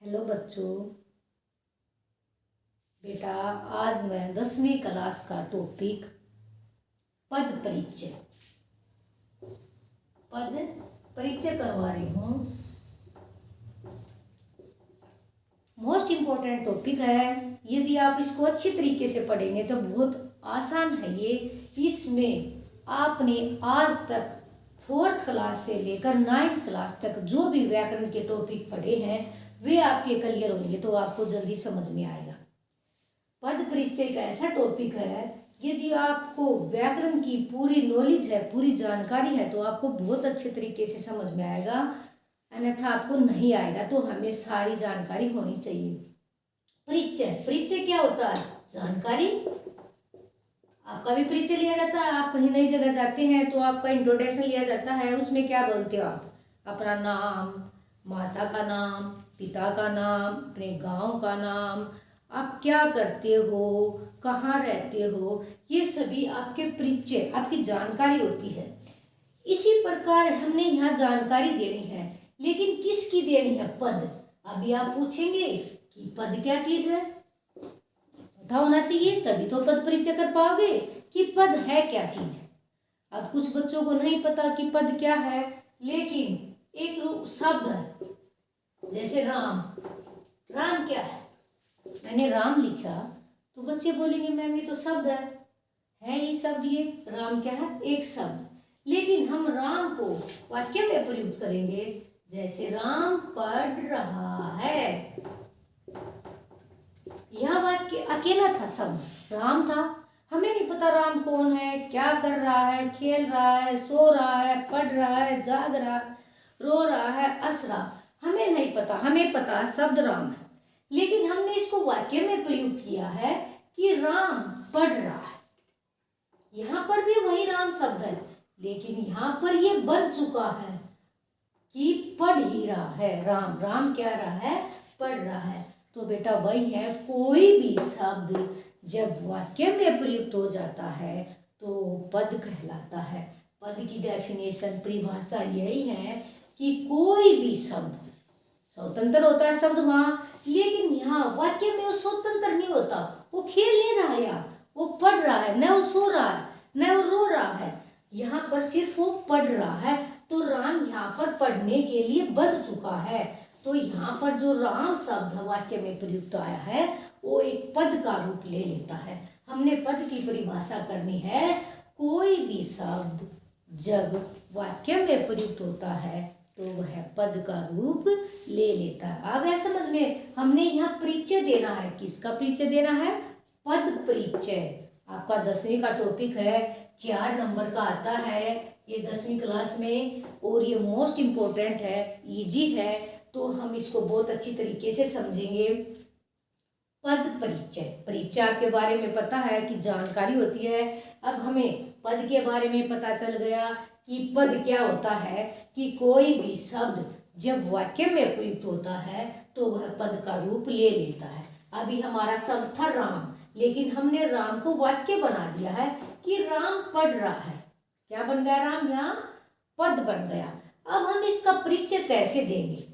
Hello बच्चों। बेटा आज मैं 10वीं क्लास का टॉपिक पद परिचय करवा रही हूँ। मोस्ट इम्पोर्टेंट टॉपिक है। यदि आप इसको अच्छी तरीके से पढ़ेंगे तो बहुत आसान है ये। इसमें आपने आज तक 4th क्लास से लेकर 9th क्लास तक जो भी व्याकरण के टॉपिक पढ़े हैं वे आपके क्लियर होंगे, तो आपको जल्दी समझ में आएगा। पद परिचय एक ऐसा टॉपिक है, यदि आपको व्याकरण की पूरी नॉलेज है, पूरी जानकारी है, तो आपको बहुत अच्छे तरीके से समझ में आएगा, अन्यथा आपको नहीं आएगा। तो हमें सारी जानकारी होनी चाहिए। परिचय क्या होता है? जानकारी। आपका भी परिचय लिया जाता है। आप कहीं नई जगह जाते हैं तो आपका इंट्रोडक्शन लिया जाता है। उसमें क्या बोलते हो आप? अपना नाम, माता का नाम, पिता का नाम, अपने गांव का नाम, आप क्या करते हो, कहाँ रहते हो, ये सभी आपके परिचय, आपकी जानकारी होती है। इसी प्रकार हमने यहाँ जानकारी देनी है, लेकिन किसकी देनी है? पद। अभी आप पूछेंगे कि पद क्या चीज है, पता होना चाहिए, तभी तो पद परिचय कर पाओगे कि पद है क्या चीज। अब कुछ बच्चों को नहीं पता कि पद क्या है, लेकिन एक शब्द है, जैसे राम। राम क्या है? मैंने राम लिखा तो बच्चे बोलेंगे मैम ये तो शब्द है ही शब्द। ये राम क्या है? एक शब्द। लेकिन हम राम को वाक्य में प्रयुक्त करेंगे, जैसे राम पढ़ रहा है। यह वाक्य अकेला था, शब्द राम था। हमें नहीं पता राम कौन है, क्या कर रहा है, खेल रहा है, सो रहा है, पढ़ रहा है, जाग रहा है, रो रहा है, हंस रहा, हमें नहीं पता। हमें पता है शब्द राम है, लेकिन हमने इसको वाक्य में प्रयुक्त किया है कि राम पढ़ रहा है। यहां पर भी वही राम शब्द है, लेकिन यहां पर ये बन चुका है कि पढ़ ही रहा है। राम राम क्या रहा है? पढ़ रहा है। तो बेटा वही है, कोई भी शब्द जब वाक्य में प्रयुक्त हो जाता है तो पद कहलाता है। पद की डेफिनेशन, परिभाषा यही है कि कोई भी शब्द स्वतंत्र होता है शब्द वहां, लेकिन यहाँ वाक्य में वो स्वतंत्र नहीं होता। वो खेल नहीं रहा है यार, वो पढ़ रहा है, न वो सो रहा है, न वो रो रहा है, यहाँ पर सिर्फ वो पढ़ रहा है। तो राम यहाँ पर पढ़ने के लिए बन चुका है। तो यहाँ पर जो राम शब्द वाक्य में प्रयुक्त आया है वो एक पद का रूप ले लेता है। हमने पद की परिभाषा करनी है। कोई भी शब्द जब वाक्य में प्रयुक्त होता है तो वह पद का रूप ले लेता है। आ गया समझ में? हमने यहाँ परिचय देना है। किसका परिचय देना है? पद परिचय। आपका 10वीं का टॉपिक है, 4 नंबर का आता है ये 10वीं क्लास में, और ये मोस्ट इम्पोर्टेंट है, इजी है, तो हम इसको बहुत अच्छी तरीके से समझेंगे। पद परिचय। परिचय आपके बारे में पता है कि जानकारी होती है। अब हमें पद के बारे में पता चल गया कि पद क्या होता है, कि कोई भी शब्द जब वाक्य में प्रयुक्त होता है तो वह पद का रूप ले लेता है। अभी हमारा शब्द था राम, लेकिन हमने राम को वाक्य बना दिया है कि राम पढ़ रहा है। क्या बन गया? राम यहाँ पद बन गया। अब हम इसका परिचय कैसे देंगे?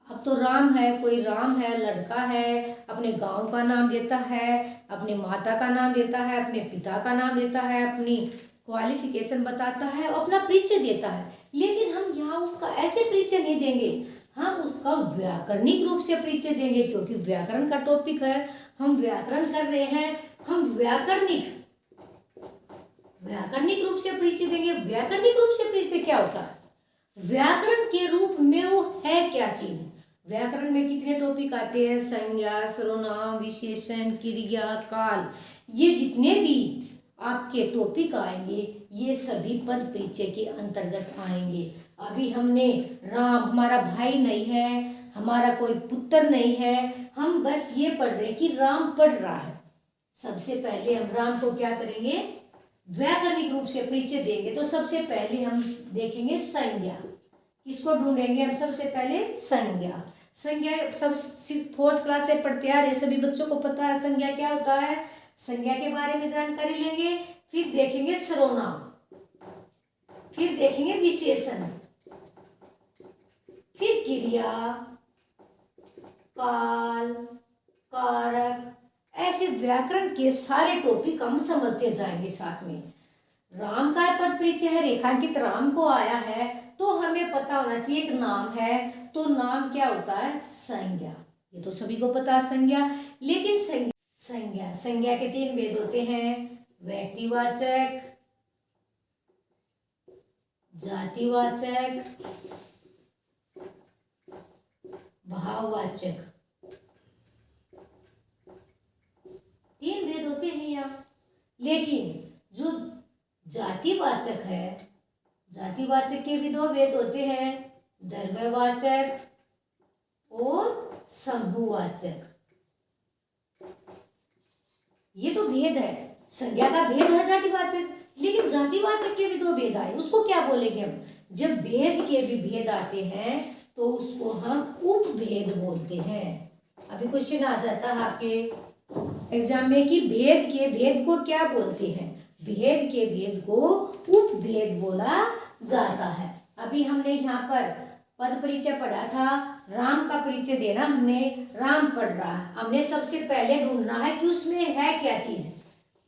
अब तो राम है, कोई राम है, लड़का है, अपने गांव का नाम देता है, अपने माता का नाम देता है, अपने पिता का नाम देता है, अपनी क्वालिफिकेशन बताता है, अपना परिचय देता है। लेकिन हम यहाँ उसका ऐसे परिचय नहीं देंगे, हम उसका व्याकरणिक रूप से परिचय देंगे, क्योंकि व्याकरण का टॉपिक है, हम व्याकरण कर रहे हैं। हम व्याकरणिक रूप से परिचय देंगे। व्याकरणिक रूप से परिचय क्या होता है? व्याकरण के रूप में वो है क्या चीज? व्याकरण में कितने टॉपिक आते हैं? संज्ञा, सर्वनाम, विशेषण, क्रिया, काल, ये जितने भी आपके टॉपिक आएंगे ये सभी पद परिचय के अंतर्गत आएंगे। अभी हमने राम, हमारा भाई नहीं है, हमारा कोई पुत्र नहीं है, हम बस ये पढ़ रहे हैं कि राम पढ़ रहा है। सबसे पहले हम राम को क्या करेंगे? व्याकरणिक रूप से परिचय देंगे। तो सबसे पहले हम देखेंगे संज्ञा। किसको ढूंढेंगे हम? सबसे पहले संज्ञा। संज्ञा सब 4th क्लास से पढ़ते आ रहे, सभी बच्चों को पता है संज्ञा क्या होता है। संज्ञा के बारे में जानकारी लेंगे, फिर देखेंगे सर्वनाम, फिर देखेंगे विशेषण, फिर क्रिया, काल, कारक, ऐसे व्याकरण के सारे टॉपिक हम समझते जाएंगे साथ में। राम का पद परिचय है, रेखांकित राम को आया है तो हमें पता होना चाहिए एक नाम है, तो नाम क्या होता है? संज्ञा। ये तो सभी को पता है संज्ञा। लेकिन संज्ञा के 3 भेद होते हैं, व्यक्तिवाचक, जातिवाचक, भाववाचक। 3 भेद होते हैं यहाँ। लेकिन जो जातिवाचक है, जातिवाचक के भी 2 भेद होते हैं, द्रव्यवाचक और समूहवाचक। ये तो भेद है, संज्ञा का भेद है जातिवाचक। लेकिन जातिवाचक के भी 2 भेद आए, उसको क्या बोलेंगे हम? जब भेद के भी भेद आते हैं तो उसको हम उपभेद बोलते हैं। अभी क्वेश्चन आ जाता है आपके एग्जाम में कि भेद के भेद को क्या बोलते हैं? भेद के भेद को उपभेद बोला जाता है। अभी हमने यहाँ पर पद परिचय पढ़ा था, राम का परिचय देना, हमने राम पढ़ रहा है, हमने सबसे पहले ढूंढना है कि उसमें है क्या चीज।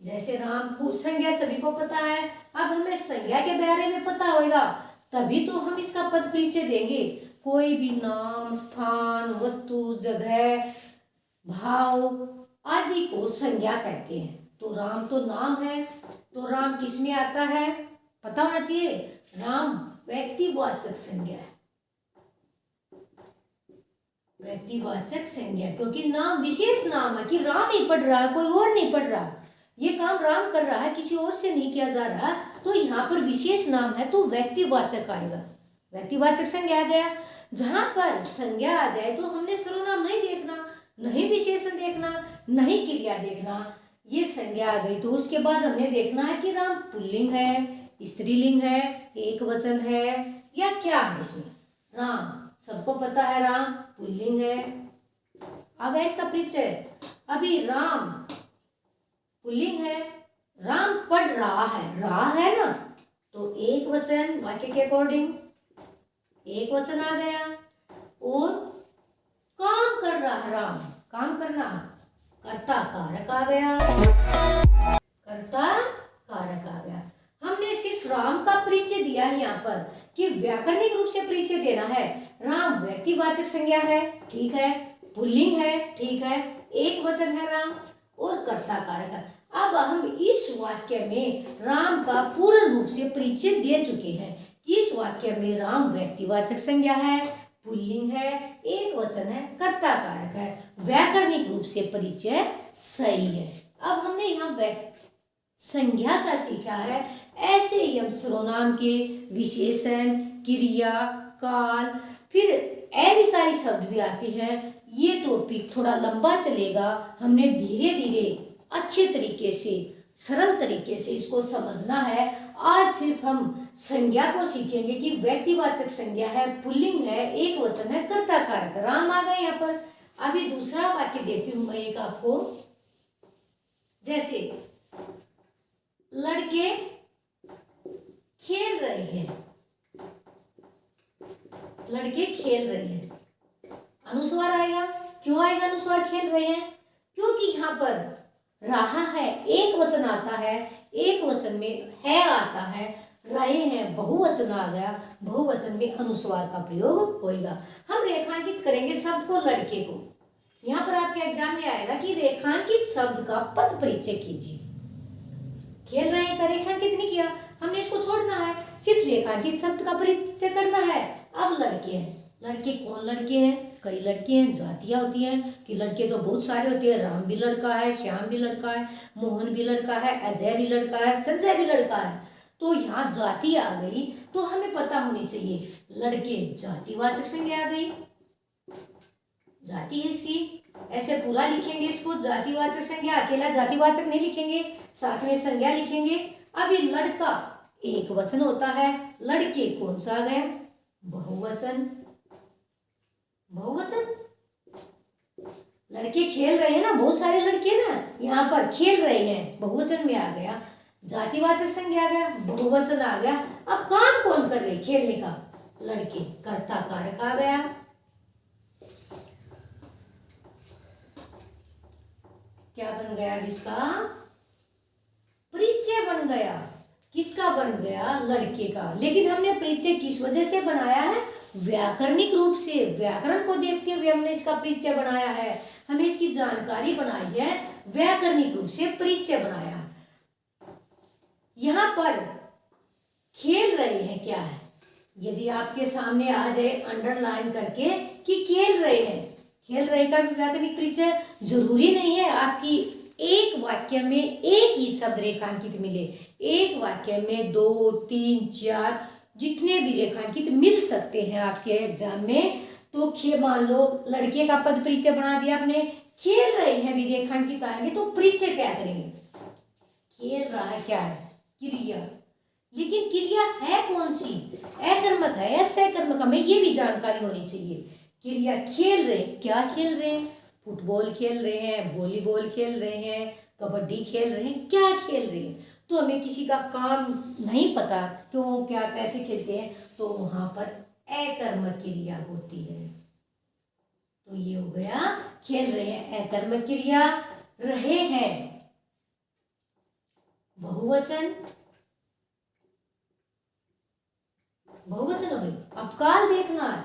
जैसे राम को संज्ञा सभी को पता है, अब हमें संज्ञा के बारे में पता होगा तभी तो हम इसका पद परिचय देंगे। कोई भी नाम, स्थान, वस्तु, जगह, भाव आदि को संज्ञा कहते हैं। तो राम तो नाम है, तो राम किस में आता है? पता होना चाहिए। राम व्यक्तिवाचक संज्ञा है, व्यक्तिवाचक संज्ञा, क्योंकि नाम विशेष नाम है कि राम ही पढ़ रहा है, कोई और नहीं पढ़ रहा, ये काम राम कर रहा है, किसी और से नहीं किया जा रहा, तो यहाँ पर विशेष नाम है तो व्यक्तिवाचक आएगा, व्यक्तिवाचक संज्ञा आ गया। जहां पर संज्ञा आ जाए तो हमने सर्वनाम नहीं देखना, नहीं विशेषण देखना, नहीं क्रिया देखना, ये संज्ञा आ गई तो उसके बाद हमने देखना है कि राम पुल्लिंग है, स्त्रीलिंग है, एक वचन है या क्या है इसमें। राम सबको पता है, राम पुल्लिंग है, आ गया इसका परिचय। अभी राम पुल्लिंग है, राम पढ़ रहा है ना, तो एक वचन, वाक्य के अकॉर्डिंग एक वचन आ गया। और काम कर रहा है राम, काम करना, कर्ता कारक आ गया, कर्ता कारक आ गया। हमने सिर्फ राम का परिचय दिया है यहाँ पर कि व्याकरणिक रूप से परिचय देना है। राम व्यक्तिवाचक संज्ञा है, ठीक है, पुल्लिंग है, ठीक है, एक वचन है राम और कर्ता कारक है। अब हम इस वाक्य में राम का पूर्ण रूप से परिचय दे चुके हैं कि इस वाक्य में राम व्यक्तिवाचक संज्ञा है, पुल्लिंग है, एक वचन है, कर्ता कारक है, व्याकरणिक रूप से परिचय सही है। अब हमने यहाँ संज्ञा का सीखा है, ऐसे ही हम सर्वनाम के विशेषण, क्रिया, काल, फिर अविकारी शब्द भी आते हैं। ये टॉपिक थोड़ा लंबा चलेगा, हमने धीरे धीरे अच्छे तरीके से, सरल तरीके से इसको समझना है। आज सिर्फ हम संज्ञा को सीखेंगे कि व्यक्तिवाचक संज्ञा है, पुल्लिंग है, एक वचन है, कर्ता कारक। राम आ गए यहाँ पर। अभी दूसरा वाक्य देती हूं मैं एक आपको, जैसे लड़के खेल रहे हैं, लड़के खेल रहे हैं, अनुस्वार आएगा। क्यों आएगा अनुस्वार? खेल रहे हैं, क्योंकि यहाँ पर रहा है एक वचन आता है, एक वचन में है आता है, रहे हैं बहुवचन आ गया, बहुवचन में अनुस्वार का प्रयोग होगा। हम रेखांकित करेंगे शब्द को, लड़के को। यहाँ पर आपके एग्जाम में आएगा कि रेखांकित शब्द का पद परिचय कीजिए। खेल रहे हैं का रेखांकित नहीं किया, हमने इसको छोड़ना है, सिर्फ रेखांकित शब्द का परिचय करना है। अब लड़के हैं, लड़के कौन लड़के हैं? कई लड़के हैं, जातियां होती हैं कि लड़के तो बहुत सारे होते हैं। राम भी लड़का है, श्याम भी लड़का है, मोहन भी लड़का है, अजय भी लड़का है, संजय भी लड़का है। तो यहाँ जाति आ गई तो हमें पता होनी चाहिए, लड़के जातिवाचक संज्ञा आ गई, जाति है इसकी, ऐसे पूरा लिखेंगे इसको, जातिवाचक संज्ञा, अकेला जातिवाचक नहीं लिखेंगे, साथ में संज्ञा लिखेंगे। अब ये लड़का एक वचन होता है, लड़के कौन सा आ गया? बहुवचन, बहुवचन। लड़के खेल रहे हैं ना, बहुत सारे लड़के ना यहाँ पर खेल रहे हैं, बहुवचन में आ गया, जातिवाचक संज्ञा आ गया, बहुवचन आ गया। अब काम कौन कर रहे? खेलने का, लड़के, कर्ता कारक आ गया। क्या बन गया किसका? परिचय बन गया। किसका बन गया? लड़के का। लेकिन हमने परिचय किस वजह से बनाया है? व्याकरणिक रूप से। व्याकरण को देखते हुए हमने इसका परिचय बनाया है, हमें इसकी जानकारी बनाई है, व्याकरणिक रूप से परिचय बनाया। यहाँ पर खेल रहे हैं क्या है? यदि आपके सामने आ जाए अंडरलाइन करके कि खेल रहे हैं, खेल रहे का भी व्याकरणिक परिचय। जरूरी नहीं है आपकी एक वाक्य में एक ही शब्द रेखांकित मिले, एक वाक्य में 2, 3, 4 जितने भी रेखांकित मिल सकते हैं आपके एग्जाम में। तो मान लो लड़के का पद परिचय बना दिया आपने, खेल रहे हैं भी रेखांकित आएंगे तो परिचय क्या करेंगे? खेल रहा है क्या है? क्रिया। लेकिन क्रिया है कौन सी? अकर्मक है या सकर्मक? हमें ये भी जानकारी होनी चाहिए। क्रिया खेल रहे, क्या खेल रहे हैं? फुटबॉल खेल रहे हैं, वॉलीबॉल खेल रहे हैं, कबड्डी खेल रहे हैं, क्या खेल रहे हैं? तो हमें किसी का काम नहीं पता क्यों, क्या, कैसे खेलते हैं, तो वहां पर अकर्मक क्रिया होती है। तो ये हो गया खेल रहे हैं, अकर्मक क्रिया। रहे हैं बहुवचन, बहुवचन हो गई। अब काल देखना है,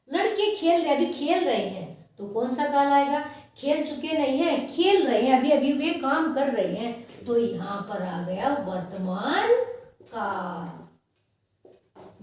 लड़के खेल रहे, अभी खेल रहे हैं तो कौन सा काल आएगा? खेल चुके नहीं है, खेल रहे हैं, अभी अभी वे काम कर रहे हैं, तो यहां पर आ गया वर्तमान काल।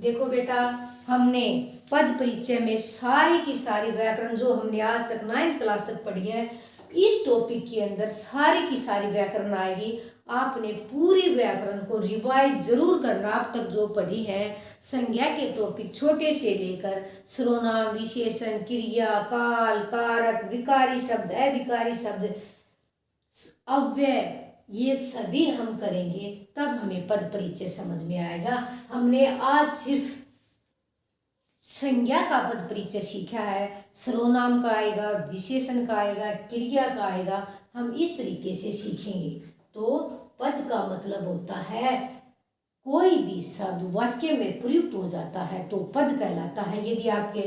देखो बेटा, हमने पद परिचय में सारी की सारी व्याकरण जो हमने आज तक 9th क्लास तक पढ़ी है, इस टॉपिक के अंदर सारी की सारी व्याकरण आएगी। आपने पूरी व्याकरण को रिवाइज जरूर करना। अब तक जो पढ़ी है संज्ञा के टॉपिक छोटे से लेकर सर्वनाम, विशेषण, क्रिया, काल, कारक, विकारी शब्द, अविकारी शब्द, अव्यय, ये सभी हम करेंगे, तब हमें पद परिचय समझ में आएगा। हमने आज सिर्फ संज्ञा का पद परिचय सीखा है, सर्वनाम का आएगा, विशेषण का आएगा, क्रिया का आएगा, हम इस तरीके से सीखेंगे। तो पद का मतलब होता है कोई भी शब्द वाक्य में प्रयुक्त हो जाता है तो पद कहलाता है। यदि आपके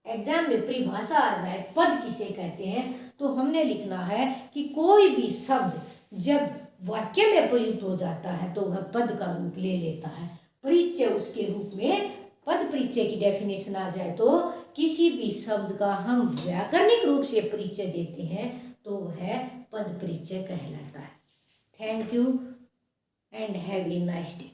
एग्जाम में परिभाषा आ जाए पद किसे कहते हैं, तो हमने लिखना है कि कोई भी शब्द जब वाक्य में प्रयुक्त हो जाता है तो वह पद का रूप ले लेता है। परिचय उसके रूप में, पद परिचय की डेफिनेशन आ जाए तो किसी भी शब्द का हम व्याकरणिक रूप से परिचय देते हैं तो वह पद परिचय कहलाता है। Thank you and have a nice day.